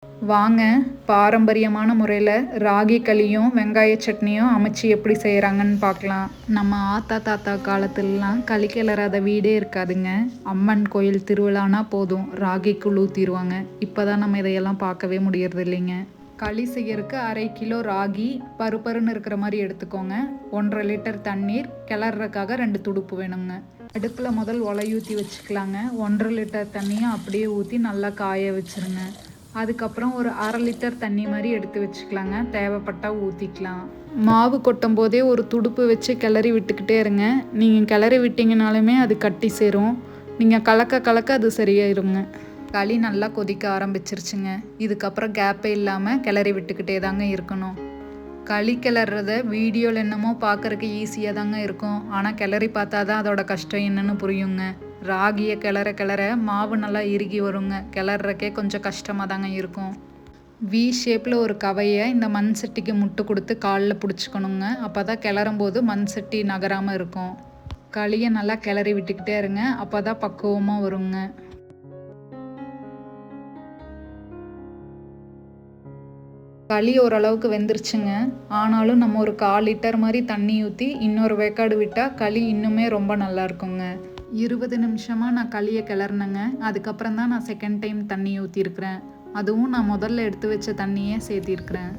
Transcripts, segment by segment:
வாங்க பாரம்பரியமான முறையில் ராகி களியும் வெங்காய சட்னியும் அமைச்சு எப்படி செய்கிறாங்கன்னு பார்க்கலாம். நம்ம ஆத்தா தாத்தா காலத்துலலாம் களி கிளறாத வீடே இருக்காதுங்க. அம்மன் கோயில் திருவிழானா போதும் ராகி கூழ் ஊற்றிடுவாங்க. இப்போ தான் நம்ம இதையெல்லாம் பார்க்கவே முடியறது இல்லைங்க. களி செய்யறதுக்கு 1/2 கிலோ ராகி பருப்பருன்னு இருக்கிற மாதிரி எடுத்துக்கோங்க. 1.5 லிட்டர் தண்ணீர், கிளறதுக்காக 2 துடுப்பு வேணுங்க. அடுப்பில் முதல் உலையூற்றி வச்சுக்கலாங்க. 1.5 லிட்டர் தண்ணியை அப்படியே ஊற்றி நல்லா காய வச்சுருங்க. அதுக்கப்புறம் ஒரு 1/2 லிட்டர் தண்ணி மாதிரி எடுத்து வச்சுக்கலாங்க. தேவைப்பட்டால் ஊற்றிக்கலாம். மாவு கொட்டும் போதே ஒரு துடுப்பு வச்சு கிளறி விட்டுக்கிட்டே இருங்க. நீங்கள் கிளறி விட்டிங்கனாலுமே அது கட்டி சேரும். நீங்கள் கலக்க கலக்க அது சரியாயிருங்க. களி நல்லா கொதிக்க ஆரம்பிச்சிருச்சுங்க. இதுக்கப்புறம் கேப்பே இல்லாமல் கிளறி விட்டுக்கிட்டே தாங்க இருக்கணும். களி கிளறத வீடியோவில் என்னமோ பார்க்குறக்கு ஈஸியாக தாங்க இருக்கும். ஆனால் கிளறி பார்த்தா தான் அதோட கஷ்டம் என்னன்னு புரியுங்க. ராகியை கிளற கிளற மாவு நல்லா இறுகி வருங்க. கிளறக்கே கொஞ்சம் கஷ்டமாக தாங்க இருக்கும். வி ஷேப்பில் ஒரு கவையை இந்த மண் சட்டிக்கு முட்டு கொடுத்து காலில் பிடிச்சிக்கணுங்க. அப்போ தான் கிளறும் போது மண் சட்டி நகராமல் இருக்கும். களியை நல்லா கிளறி விட்டுக்கிட்டே இருங்க. அப்போ தான் பக்குவமாக வருங்க. களி ஓரளவுக்கு வெந்துருச்சுங்க. ஆனாலும் நம்ம ஒரு 1/4 லிட்டர் மாதிரி தண்ணி ஊற்றி இன்னொரு வேக்காடு விட்டால் களி இன்னுமே ரொம்ப நல்லா இருக்குங்க. 20 நிமிஷமாக நான் களியை கிளறினேங்க. அதுக்கப்புறம் தான் நான் செகண்ட் டைம் தண்ணி ஊற்றிருக்கிறேன். அதுவும் நான் முதல்ல எடுத்து வச்ச தண்ணியே சேர்த்திருக்கிறேன்.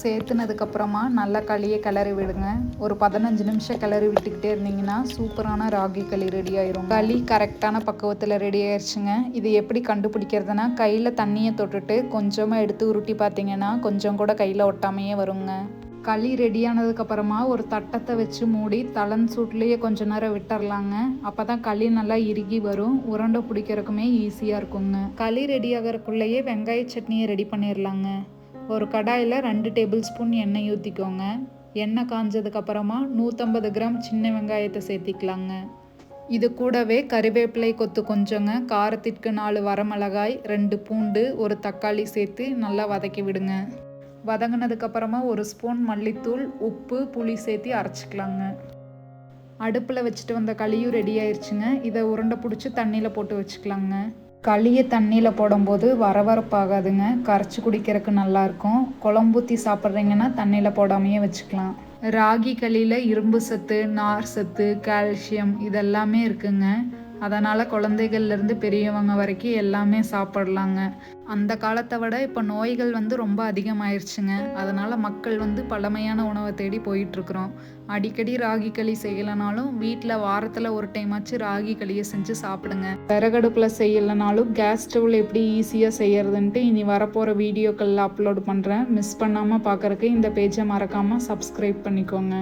சேர்த்துனதுக்கப்புறமா நல்லா களியை கிளறி விடுங்க. ஒரு 15 நிமிஷம் கிளறி விட்டுக்கிட்டே இருந்தீங்கன்னா சூப்பரான ராகி களி ரெடி ஆயிரும். களி கரெக்டான பக்குவத்தில் ரெடி ஆயிடுச்சுங்க. இது எப்படி கண்டுபிடிக்கிறதுனா, கையில் தண்ணியை தொட்டுட்டு கொஞ்சமாக எடுத்து உருட்டி பார்த்தீங்கன்னா கொஞ்சம் கூட கையில் ஒட்டாமையே வருங்க. களி ரெடியானதுக்கப்புறமா ஒரு தட்டத்தை வச்சு மூடி தளன் சூட்லேயே கொஞ்ச நேரம் விட்டுறலாங்க. அப்போ தான் களி நல்லா இறுகி வரும். உருண்டை பிடிக்கிறதுக்குமே ஈஸியாக இருக்குங்க. களி ரெடி ஆகிறதுக்குள்ளேயே வெங்காய சட்னியை ரெடி பண்ணிடலாங்க. ஒரு கடாயில் 2 டேபிள் ஸ்பூன் எண்ணெய் ஊற்றிக்கோங்க. எண்ணெய் காஞ்சதுக்கப்புறமா 150 கிராம் சின்ன வெங்காயத்தை சேர்த்திக்கலாங்க. இது கூடவே கறிவேப்பிலை கொத்து கொஞ்சங்க, காரத்திற்கு 4 வரமிளகாய், 2 பூண்டு, ஒரு தக்காளி சேர்த்து நல்லா வதக்கி விடுங்க. வதங்கினதுக்கப்புறமா 1 ஸ்பூன் மல்லித்தூள், உப்பு, புளி சேர்த்து அரைச்சிக்கலாங்க. அடுப்பில் வச்சுட்டு வந்த களியும் ரெடி ஆயிடுச்சுங்க. இதை உருண்டை பிடிச்சி தண்ணியில் போட்டு வச்சுக்கலாங்க. களியை தண்ணியில் போடும்போது வரவரப்பாகாதுங்க. கரைச்சி குடிக்கிறதுக்கு நல்லாயிருக்கும். குழம்பூற்றி சாப்பிட்றீங்கன்னா தண்ணியில் போடாமையே வச்சுக்கலாம். ராகி களியில் இரும்பு சத்து, நார் சத்து, கால்சியம் இதெல்லாமே இருக்குங்க. அதனால் குழந்தைகள்லேருந்து பெரியவங்க வரைக்கும் எல்லாமே சாப்பிட்லாங்க. அந்த காலத்தை விட இப்போ நோய்கள் ரொம்ப அதிகமாயிருச்சுங்க. அதனால் மக்கள் பழமையான உணவை தேடி போயிட்டுருக்குறோம். அடிக்கடி ராகி களி செய்யலைனாலும் வீட்டில் வாரத்தில் ஒரு டைமாச்சு ராகி களியை செஞ்சு சாப்பிடுங்க. விறகடுப்பில் செய்யலைனாலும் கேஸ் ஸ்டவ்வில் எப்படி ஈஸியாக செய்யறதுன்ட்டு இனி வரப்போகிற வீடியோக்களில் அப்லோட் பண்ணுறேன். மிஸ் பண்ணாமல் பார்க்குறக்கு இந்த பேஜை மறக்காமல் சப்ஸ்கிரைப் பண்ணிக்கோங்க.